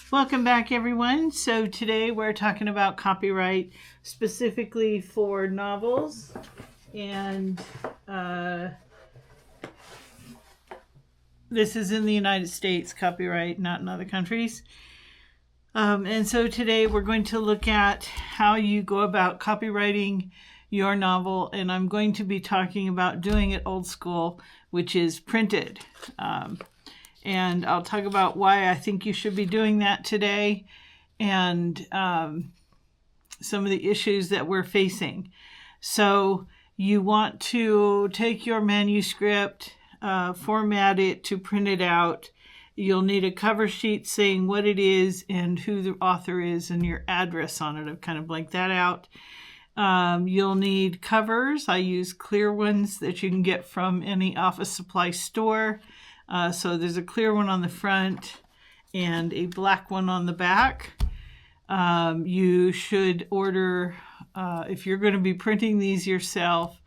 Welcome back, everyone. So today we're talking about copyright specifically for novels, and this is in the United States copyright, not in other countries. And so today we're going to look at how you go about copywriting your novel, and I'm going to be talking about doing it old school, which is printed. And I'll talk about why I think you should be doing that today and some of the issues that we're facing. So you want to take your manuscript, format it to print it out. You'll need a cover sheet saying what it is and who the author is and your address on it. I've kind of blanked that out. You'll need covers. I use clear ones that you can get from any office supply store. So there's a clear one on the front and a black one on the back. You should order, if you're going to be printing these yourself,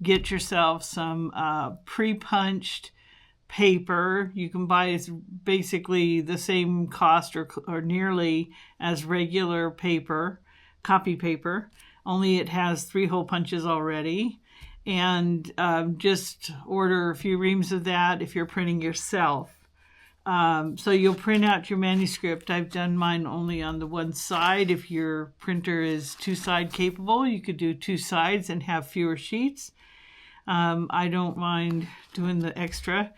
get yourself some pre-punched paper. You can buy it's basically the same cost or nearly as regular paper, copy paper, only it has 3-hole punches already. And just order a few reams of that if you're printing yourself. So you'll print out your manuscript. I've done mine only on the one side. If your printer is 2-side capable, you could do 2 sides and have fewer sheets. I don't mind doing the extra.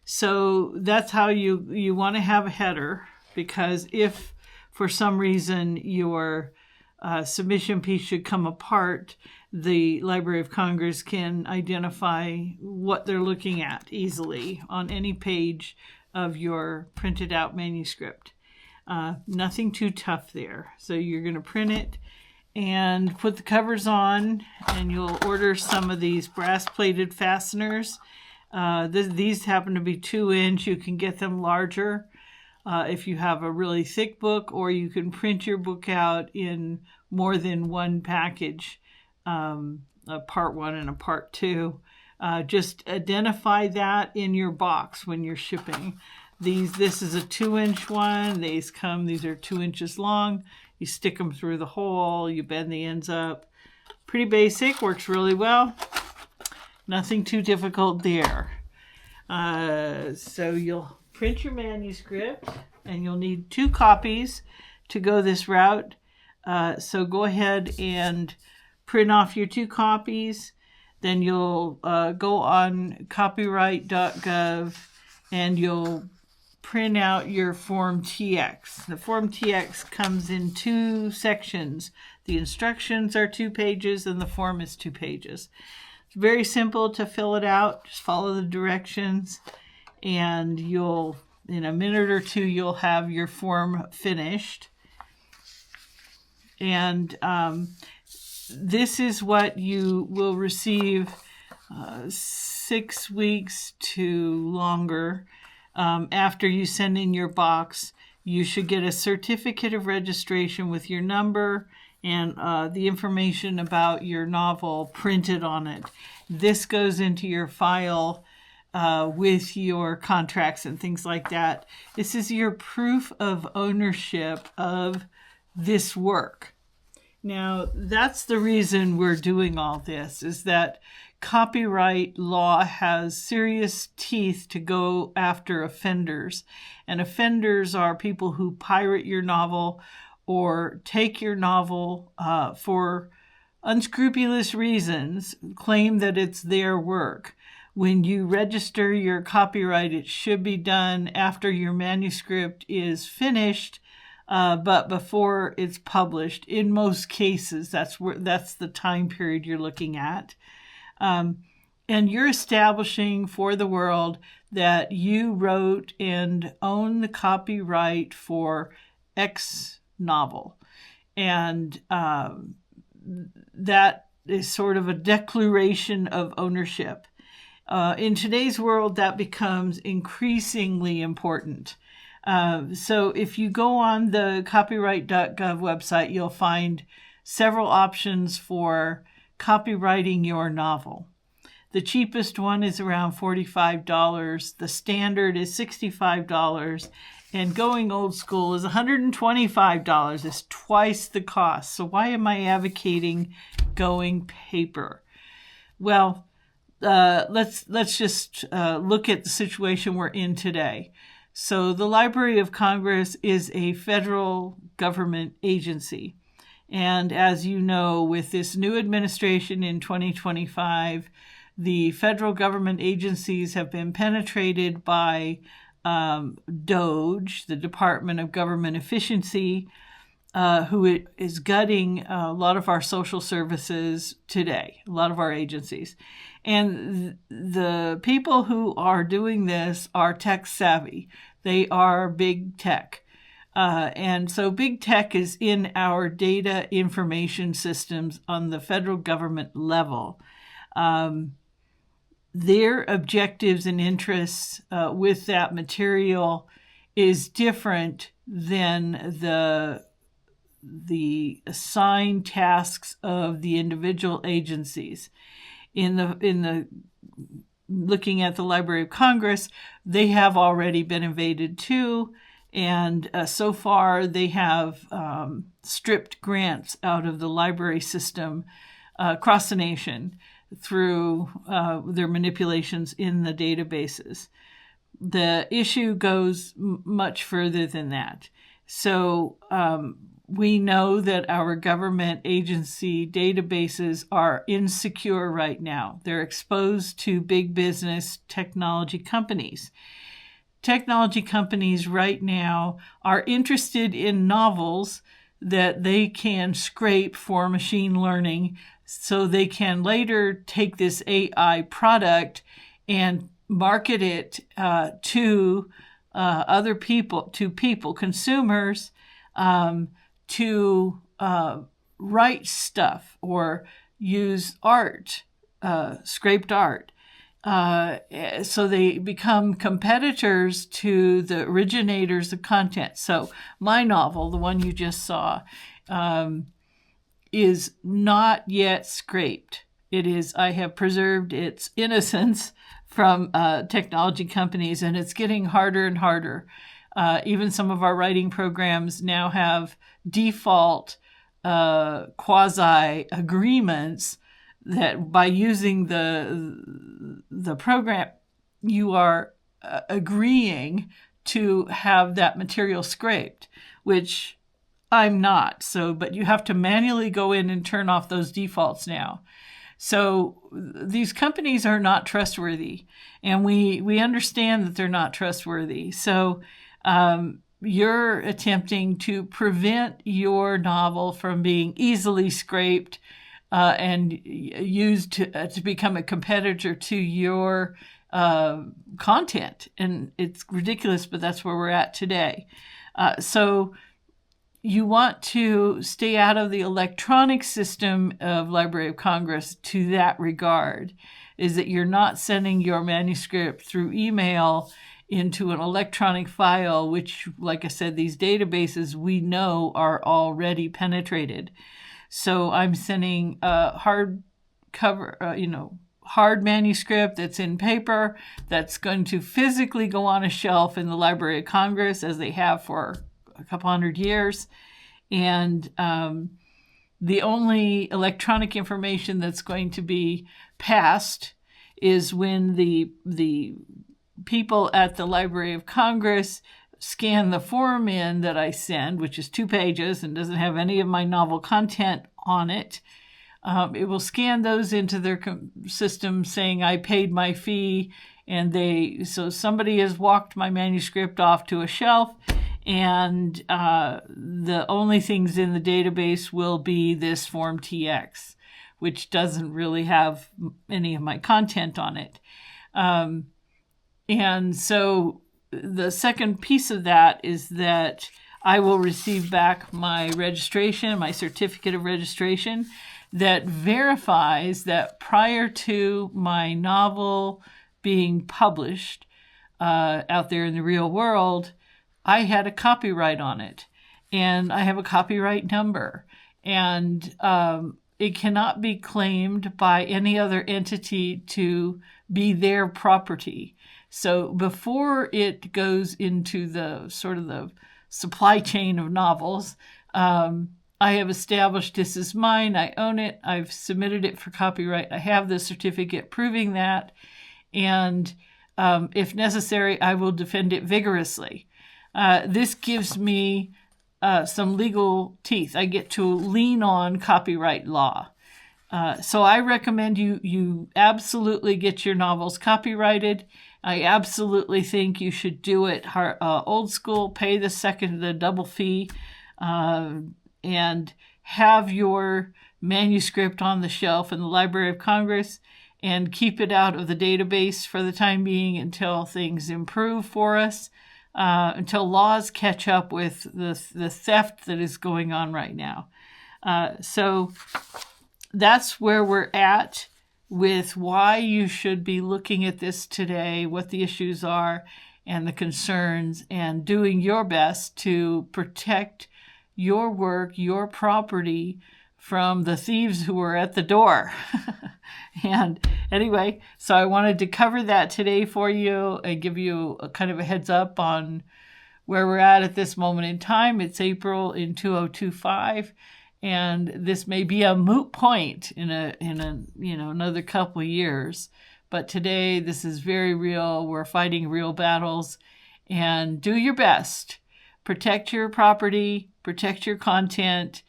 So that's how you want to have a header, because if for some reason your submission piece should come apart, the Library of Congress can identify what they're looking at easily on any page of your printed out manuscript. Nothing too tough there. So you're going to print it and put the covers on, and you'll order some of these brass plated fasteners. These happen to be 2-inch. You can get them larger if you have a really thick book, or you can print your book out in more than one package, a part 1 and a part 2. Just identify that in your box when you're shipping. This is a 2-inch one. These are 2 inches long. You stick them through the hole, you bend the ends up. Pretty basic, works really well. Nothing too difficult there. So you'll print your manuscript, and you'll need 2 copies to go this route. So go ahead and print off your 2 copies. Then you'll go on copyright.gov and you'll print out your Form TX. The Form TX comes in 2 sections. The instructions are 2 pages and the form is 2 pages. It's very simple to fill it out. Just follow the directions, and in a minute or 2, you'll have your form finished. And this is what you will receive 6 weeks to longer after you send in your box. You should get a certificate of registration with your number and the information about your novel printed on it. This goes into your file with your contracts and things like that. This is your proof of ownership of this work. Now, that's the reason we're doing all this, is that copyright law has serious teeth to go after offenders. And offenders are people who pirate your novel or take your novel for unscrupulous reasons, claim that it's their work. When you register your copyright, it should be done after your manuscript is finished, but before it's published. In most cases, that's the time period you're looking at. And you're establishing for the world that you wrote and own the copyright for X novel. And that is sort of a declaration of ownership. In today's world, that becomes increasingly important. So if you go on the copyright.gov website, you'll find several options for copywriting your novel. The cheapest one is around $45. The standard is $65. and going old school is $125. It's twice the cost. So why am I advocating going paper? Well, let's just look at the situation we're in today. So the Library of Congress is a federal government agency. And as you know, with this new administration in 2025, the federal government agencies have been penetrated by DOGE, the Department of Government Efficiency, who is gutting a lot of our social services today, a lot of our agencies. And the people who are doing this are tech savvy. They are big tech. And so big tech is in our data information systems on the federal government level. Their objectives and interests with that material is different than the assigned tasks of the individual agencies. In the looking at the Library of Congress, they have already been invaded too, and so far they have stripped grants out of the library system across the nation through their manipulations in the databases. The issue goes much further than that. So we know that our government agency databases are insecure right now. They're exposed to big business technology companies. Technology companies right now are interested in novels that they can scrape for machine learning so they can later take this AI product and market it to other people, consumers, to write stuff or use art, scraped art. So they become competitors to the originators of content. So my novel, the one you just saw, is not yet scraped. I have preserved its innocence from technology companies, and it's getting harder and harder. Even some of our writing programs now have default quasi agreements that by using the program, you are agreeing to have that material scraped, which I'm not. But you have to manually go in and turn off those defaults now. So these companies are not trustworthy, and we understand that they're not trustworthy. So you're attempting to prevent your novel from being easily scraped and used to become a competitor to your content. And it's ridiculous, but that's where we're at today. So you want to stay out of the electronic system of Library of Congress to that regard, is that you're not sending your manuscript through email into an electronic file, which, like I said, these databases we know are already penetrated. So I'm sending a hard manuscript that's in paper that's going to physically go on a shelf in the Library of Congress, as they have for a couple hundred years. And the only electronic information that's going to be passed is when the people at the Library of Congress scan the form in that I send, which is 2 pages and doesn't have any of my novel content on it. It will scan those into their system saying I paid my fee, and so somebody has walked my manuscript off to a shelf, and the only things in the database will be this Form TX, which doesn't really have any of my content on it. And so the second piece of that is that I will receive back my registration, my certificate of registration, that verifies that prior to my novel being published out there in the real world, I had a copyright on it, and I have a copyright number, and it cannot be claimed by any other entity to be their property. So before it goes into the sort of the supply chain of novels, I have established this is mine. I own it. I've submitted it for copyright. I have the certificate proving that. And if necessary, I will defend it vigorously. This gives me some legal teeth. I get to lean on copyright law. So I recommend you absolutely get your novels copyrighted. I absolutely think you should do it old school, pay the double fee, and have your manuscript on the shelf in the Library of Congress and keep it out of the database for the time being until things improve for us, until laws catch up with the theft that is going on right now. So that's where we're at with why you should be looking at this today, what the issues are and the concerns, and doing your best to protect your work, your property from the thieves who are at the door. And anyway, so I wanted to cover that today for you and give you a kind of a heads up on where we're at this moment in time. It's April in 2025. And this may be a moot point in another couple of years, but today this is very real. We're fighting real battles, and do your best. Protect your property, protect your content,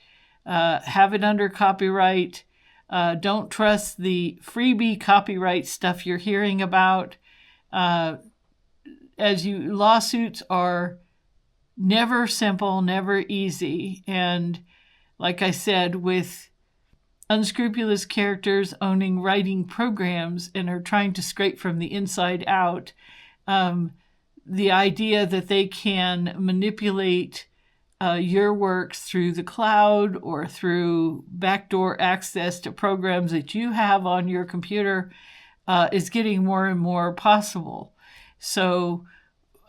have it under copyright. Don't trust the freebie copyright stuff you're hearing about. Lawsuits are never simple, never easy, and like I said, with unscrupulous characters owning writing programs and are trying to scrape from the inside out, the idea that they can manipulate your works through the cloud or through backdoor access to programs that you have on your computer is getting more and more possible. So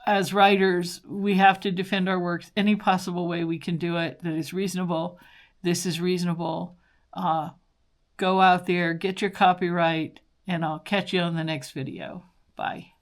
as writers, we have to defend our works any possible way we can do it that is reasonable. This is reasonable. Go out there, get your copyright, and I'll catch you on the next video. Bye.